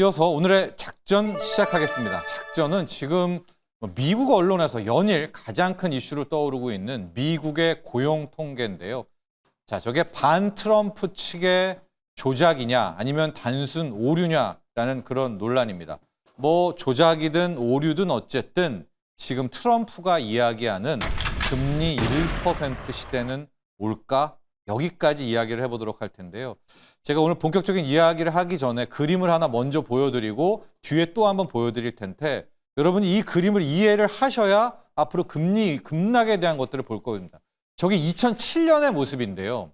이어서 오늘의 작전 시작하겠습니다. 작전은 지금 미국 언론에서 연일 가장 큰 이슈로 떠오르고 있는 미국의 고용 통계인데요. 자, 저게 반 트럼프 측의 조작이냐 아니면 단순 오류냐라는 그런 논란입니다. 뭐 조작이든 오류든 어쨌든 지금 트럼프가 이야기하는 금리 1% 시대는 올까? 여기까지 이야기를 해보도록 할 텐데요. 제가 오늘 본격적인 이야기를 하기 전에 그림을 하나 먼저 보여드리고 뒤에 또 한번 보여드릴 텐데 여러분이 이 그림을 이해를 하셔야 앞으로 금리 급락에 대한 것들을 볼 겁니다. 저게 2007년의 모습인데요.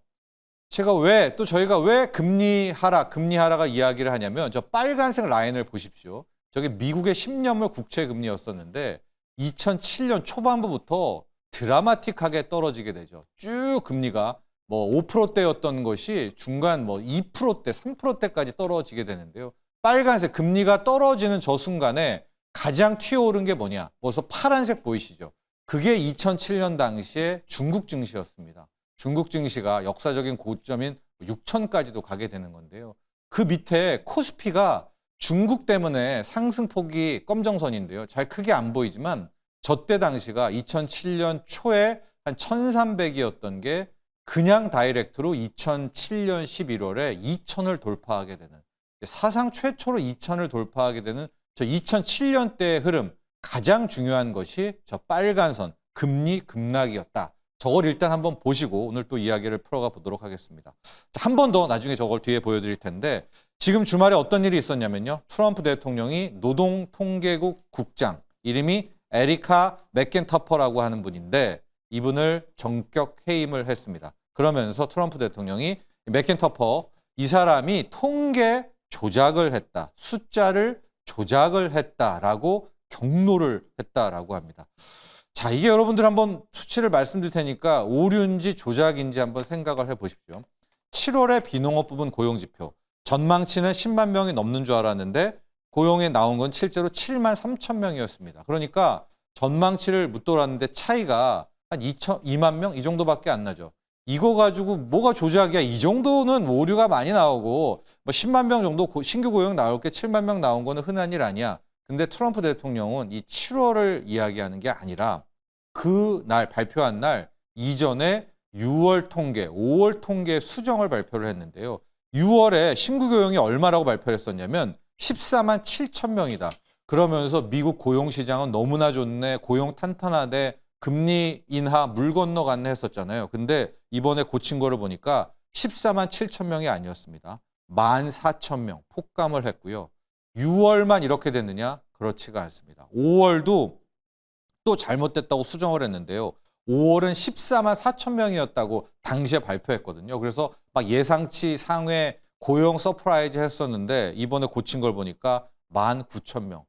저희가 왜 금리 하락가 이야기를 하냐면 저 빨간색 라인을 보십시오. 저게 미국의 10년물 국채 금리였었는데 2007년 초반부부터 드라마틱하게 떨어지게 되죠. 쭉 금리가 뭐 5%대였던 것이 중간 뭐 2%대, 3%대까지 떨어지게 되는데요. 빨간색 금리가 떨어지는 저 순간에 가장 튀어오른 게 뭐냐? 벌써 파란색 보이시죠? 그게 2007년 당시에 중국 증시였습니다. 중국 증시가 역사적인 고점인 6천까지도 가게 되는 건데요. 그 밑에 코스피가 중국 때문에 상승폭이 검정선인데요. 잘 크게 안 보이지만 저때 당시가 2007년 초에 한 1300이었던 게 그냥 다이렉트로 2007년 11월에 2000을 돌파하게 되는 사상 최초로 2000을 돌파하게 되는 저 2007년대의 흐름 가장 중요한 것이 저 빨간 선 금리 급락이었다. 저걸 일단 한번 보시고 오늘 또 이야기를 풀어가 보도록 하겠습니다. 한 번 더 나중에 저걸 뒤에 보여드릴 텐데 지금 주말에 어떤 일이 있었냐면요. 트럼프 대통령이 노동통계국 국장 이름이 에리카 맥켄터퍼라고 하는 분인데 이분을 전격 해임을 했습니다. 그러면서 트럼프 대통령이 맥켄터퍼 이 사람이 통계 조작을 했다. 숫자를 조작을 했다라고 경로를 했다라고 합니다. 자, 이게 여러분들 한번 수치를 말씀드릴 테니까 오류인지 조작인지 한번 생각을 해보십시오. 7월에 비농업 부분 고용지표. 전망치는 10만 명이 넘는 줄 알았는데 고용에 나온 건 실제로 7만 3천 명이었습니다. 그러니까 전망치를 묻돌았는데 차이가 한 2만 명? 이 정도밖에 안 나죠. 이거 가지고 뭐가 조작이야? 이 정도는 오류가 많이 나오고 뭐 10만 명 정도 신규 고용 나올 게 7만 명 나온 거는 흔한 일 아니야. 근데 트럼프 대통령은 이 7월을 이야기하는 게 아니라 그날 발표한 날 이전에 6월 통계, 5월 통계 수정을 발표를 했는데요. 6월에 신규 고용이 얼마라고 발표를 했었냐면 14만 7천 명이다. 그러면서 미국 고용시장은 너무나 좋네, 고용 탄탄하대, 금리 인하 물 건너갔네 했었잖아요. 근데 이번에 고친 거를 보니까 14만 7천 명이 아니었습니다. 14,000명 폭감을 했고요. 6월만 이렇게 됐느냐? 그렇지가 않습니다. 5월도 또 잘못됐다고 수정을 했는데요. 5월은 14만 4천 명이었다고 당시에 발표했거든요. 그래서 막 예상치 상회 고용 서프라이즈 했었는데 이번에 고친 걸 보니까 19,000명.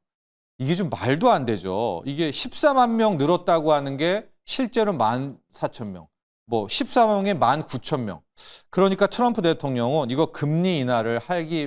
이게 좀 말도 안 되죠. 이게 14만 명 늘었다고 하는 게 실제로 14,000명. 뭐 14만 명에 19,000명. 그러니까 트럼프 대통령은 이거 금리 인하를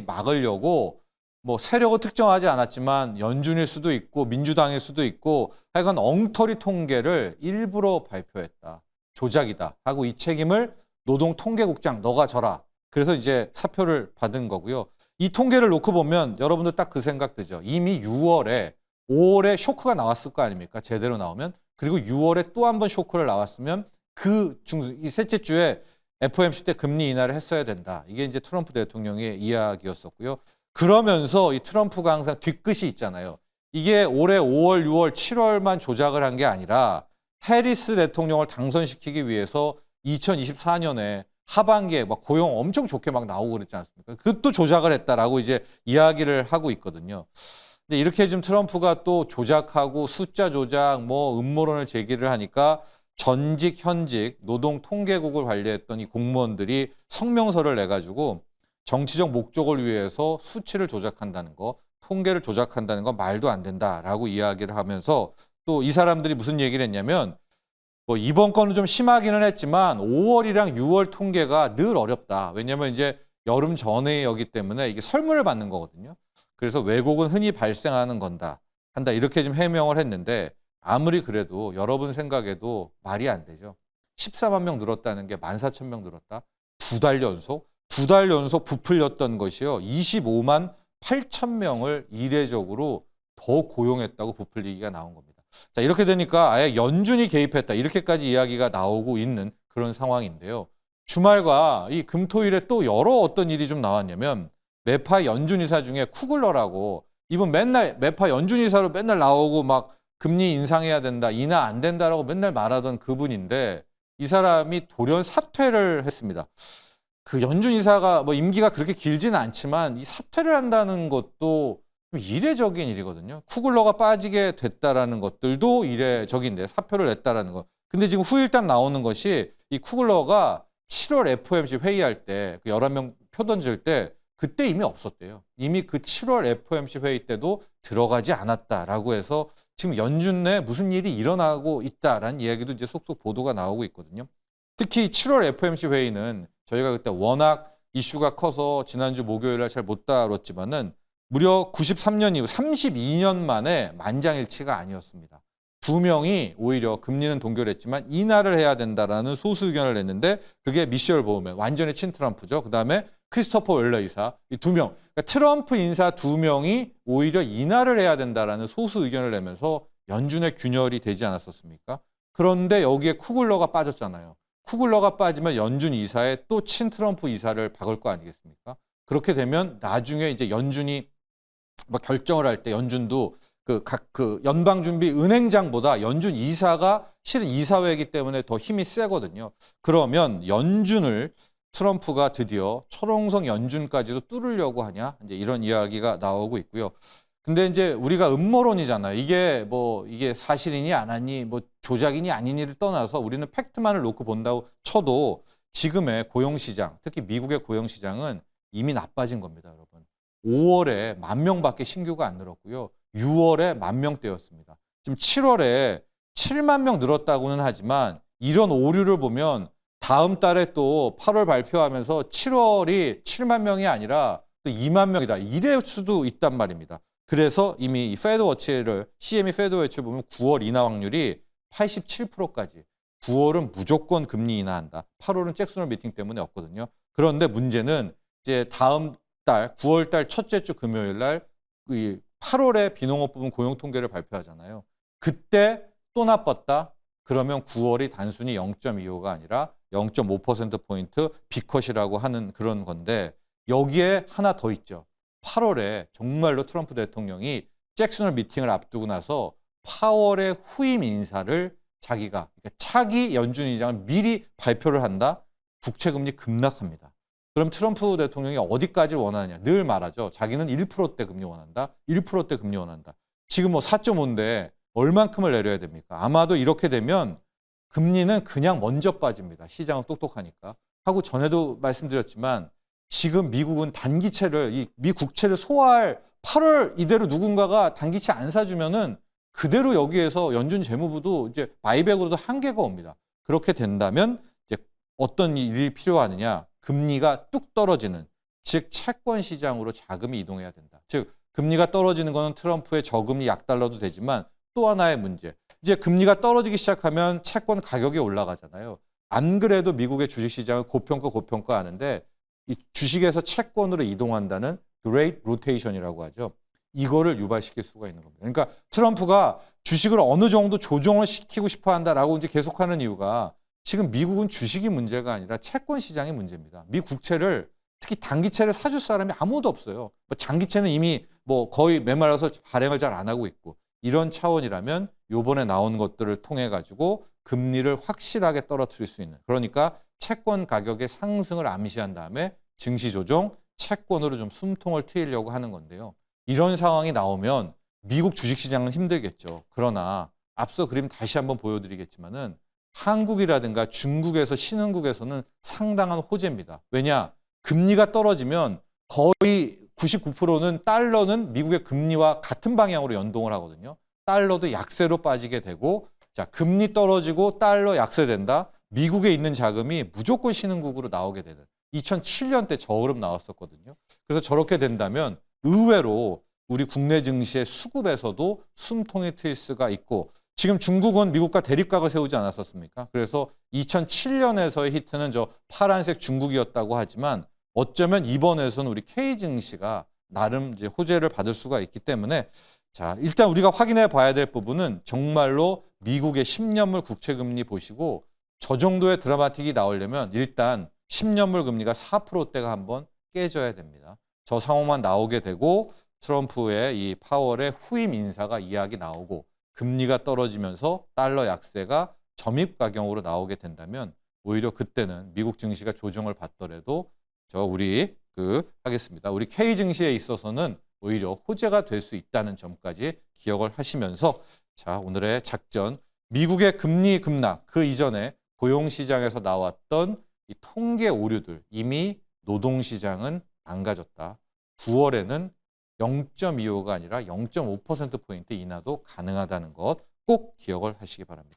막으려고 뭐 세력을 특정하지 않았지만 연준일 수도 있고 민주당일 수도 있고 하여간 엉터리 통계를 일부러 발표했다. 조작이다. 하고 이 책임을 노동통계국장 너가 져라. 그래서 이제 사표를 받은 거고요. 이 통계를 놓고 보면 여러분들 딱 그 생각 드죠. 이미 5월에 쇼크가 나왔을 거 아닙니까? 제대로 나오면. 그리고 6월에 또 한 번 쇼크를 나왔으면 이 셋째 주에 FOMC 때 금리 인하를 했어야 된다. 이게 이제 트럼프 대통령의 이야기였었고요. 그러면서 이 트럼프가 항상 뒤끝이 있잖아요. 이게 올해 5월, 6월, 7월만 조작을 한 게 아니라 해리스 대통령을 당선시키기 위해서 2024년에 하반기에 막 고용 엄청 좋게 막 나오고 그랬지 않습니까? 그것도 조작을 했다라고 이제 이야기를 하고 있거든요. 근데 이렇게 좀 트럼프가 또 조작하고 숫자 조작, 뭐 음모론을 제기를 하니까 전직, 현직 노동통계국을 관리했던 이 공무원들이 성명서를 내가지고 정치적 목적을 위해서 수치를 조작한다는 거, 통계를 조작한다는 건 말도 안 된다라고 이야기를 하면서 또 이 사람들이 무슨 얘기를 했냐면 뭐 이번 건은 좀 심하기는 했지만 5월이랑 6월 통계가 늘 어렵다. 왜냐하면 이제 여름 전에이기 때문에 이게 설문을 받는 거거든요. 그래서 왜곡은 흔히 발생하는 한다 이렇게 좀 해명을 했는데 아무리 그래도 여러분 생각에도 말이 안 되죠. 14만 명 늘었다는 게 14,000명 늘었다. 두 달 연속 부풀렸던 것이요. 25만 8,000명을 이례적으로 더 고용했다고 부풀리기가 나온 겁니다. 자, 이렇게 되니까 아예 연준이 개입했다 이렇게까지 이야기가 나오고 있는 그런 상황인데요. 주말과 이 금토일에 또 여러 어떤 일이 좀 나왔냐면 매파 연준이사 중에 쿠글러라고 이분 맨날 매파 연준이사로 맨날 나오고 막 금리 인상해야 된다, 인하 안 된다라고 맨날 말하던 그분인데 이 사람이 돌연 사퇴를 했습니다. 그 연준이사가 뭐 임기가 그렇게 길지는 않지만 이 사퇴를 한다는 것도 이례적인 일이거든요. 쿠글러가 빠지게 됐다라는 것들도 이례적인데 사표를 냈다라는 거. 근데 지금 후일담 나오는 것이 이 쿠글러가 7월 FOMC 회의할 때 그 11명 표 던질 때 그때 이미 없었대요. 이미 그 7월 FOMC 회의 때도 들어가지 않았다라고 해서 지금 연준 내 무슨 일이 일어나고 있다라는 이야기도 이제 속속 보도가 나오고 있거든요. 특히 7월 FOMC 회의는 저희가 그때 워낙 이슈가 커서 지난주 목요일 날 잘 못 다뤘지만은 무려 93년 이후 32년 만에 만장일치가 아니었습니다. 두 명이 오히려 금리는 동결했지만 인하를 해야 된다라는 소수 의견을 냈는데 그게 미셸 보우맨, 완전히 친트럼프죠. 그다음에 크리스토퍼 웰러 이사, 이 두 명, 그러니까 트럼프 인사 두 명이 오히려 인하를 해야 된다라는 소수 의견을 내면서 연준의 균열이 되지 않았었습니까? 그런데 여기에 쿠글러가 빠졌잖아요. 쿠글러가 빠지면 연준 이사에 또 친트럼프 이사를 박을 거 아니겠습니까? 그렇게 되면 나중에 이제 연준이 뭐 결정을 할 때 연준도 그 연방준비은행장보다 연준 이사가 실은 이사회이기 때문에 더 힘이 세거든요. 그러면 연준을 트럼프가 드디어 철옹성 연준까지도 뚫으려고 하냐? 이제 이런 이야기가 나오고 있고요. 근데 이제 우리가 음모론이잖아요. 이게 사실이니 아니니 뭐 조작이니 아니니를 떠나서 우리는 팩트만을 놓고 본다고 쳐도 지금의 고용시장, 특히 미국의 고용시장은 이미 나빠진 겁니다, 여러분. 5월에 10,000명밖에 신규가 안 늘었고요. 6월에 10,000명대였습니다. 지금 7월에 7만 명 늘었다고는 하지만 이런 오류를 보면 다음 달에 또 8월 발표하면서 7월이 7만 명이 아니라 또 2만 명이다. 이럴 수도 있단 말입니다. 그래서 이미 이 패드워치를 CME 패드워치를 보면 9월 인하 확률이 87%까지. 9월은 무조건 금리 인하한다. 8월은 잭슨홀 미팅 때문에 없거든요. 그런데 문제는 이제 다음 달 9월 달 첫째 주 금요일 날 8월에 비농업 부분 고용 통계를 발표하잖아요. 그때 또 나빴다. 그러면 9월이 단순히 0.25가 아니라 0.5%포인트 비컷이라고 하는 그런 건데 여기에 하나 더 있죠. 8월에 정말로 트럼프 대통령이 잭슨홀 미팅을 앞두고 나서 파월의 후임 인사를 자기가 그러니까 차기 연준 의장을 미리 발표를 한다. 국채금리 급락합니다. 그럼 트럼프 대통령이 어디까지 원하느냐. 늘 말하죠. 자기는 1%대 금리 원한다. 1%대 금리 원한다. 지금 뭐 4.5인데 얼만큼을 내려야 됩니까? 아마도 이렇게 되면 금리는 그냥 먼저 빠집니다. 시장은 똑똑하니까. 하고 전에도 말씀드렸지만 지금 미국은 단기채를 미 국채를 소화할 8월 이대로 누군가가 단기채 안 사주면은 그대로 여기에서 연준 재무부도 이제 바이백으로도 한계가 옵니다. 그렇게 된다면 이제 어떤 일이 필요하느냐? 금리가 뚝 떨어지는, 즉 채권 시장으로 자금이 이동해야 된다. 즉 금리가 떨어지는 것은 트럼프의 저금리 약달러도 되지만 또 하나의 문제. 이제 금리가 떨어지기 시작하면 채권 가격이 올라가잖아요. 안 그래도 미국의 주식시장을 고평가하는데 이 주식에서 채권으로 이동한다는 Great Rotation이라고 하죠. 이거를 유발시킬 수가 있는 겁니다. 그러니까 트럼프가 주식을 어느 정도 조정을 시키고 싶어 한다라고 이제 계속하는 이유가 지금 미국은 주식이 문제가 아니라 채권 시장이 문제입니다. 미 국채를 특히 단기채를 사줄 사람이 아무도 없어요. 뭐 장기채는 이미 뭐 거의 메말라서 발행을 잘 안 하고 있고 이런 차원이라면 요번에 나온 것들을 통해 가지고 금리를 확실하게 떨어뜨릴 수 있는 그러니까 채권 가격의 상승을 암시한 다음에 증시 조정, 채권으로 좀 숨통을 트이려고 하는 건데요. 이런 상황이 나오면 미국 주식시장은 힘들겠죠. 그러나 앞서 그림 다시 한번 보여드리겠지만은 한국이라든가 중국에서 신흥국에서는 상당한 호재입니다. 왜냐? 금리가 떨어지면 거의 99%는 달러는 미국의 금리와 같은 방향으로 연동을 하거든요. 달러도 약세로 빠지게 되고 자, 금리 떨어지고 달러 약세된다. 미국에 있는 자금이 무조건 신흥국으로 나오게 되는 2007년 때 저흐름 나왔었거든요. 그래서 저렇게 된다면 의외로 우리 국내 증시의 수급에서도 숨통이 트일 수가 있고 지금 중국은 미국과 대립각을 세우지 않았었습니까? 그래서 2007년에서의 히트는 저 파란색 중국이었다고 하지만 어쩌면 이번에서는 우리 K 증시가 나름 이제 호재를 받을 수가 있기 때문에 자, 일단 우리가 확인해 봐야 될 부분은 정말로 미국의 10년물 국채 금리 보시고 저 정도의 드라마틱이 나오려면 일단 10년물 금리가 4%대가 한번 깨져야 됩니다. 저 상황만 나오게 되고 트럼프의 이 파월의 후임 인사가 이야기 나오고 금리가 떨어지면서 달러 약세가 점입 가경으로 나오게 된다면 오히려 그때는 미국 증시가 조정을 받더라도 우리 하겠습니다. 우리 K 증시에 있어서는 오히려 호재가 될 수 있다는 점까지 기억을 하시면서 자, 오늘의 작전 미국의 금리 급락 그 이전에 고용시장에서 나왔던 이 통계 오류들 이미 노동시장은 망가졌다. 9월에는 0.25가 아니라 0.5%포인트 인하도 가능하다는 것 꼭 기억을 하시기 바랍니다.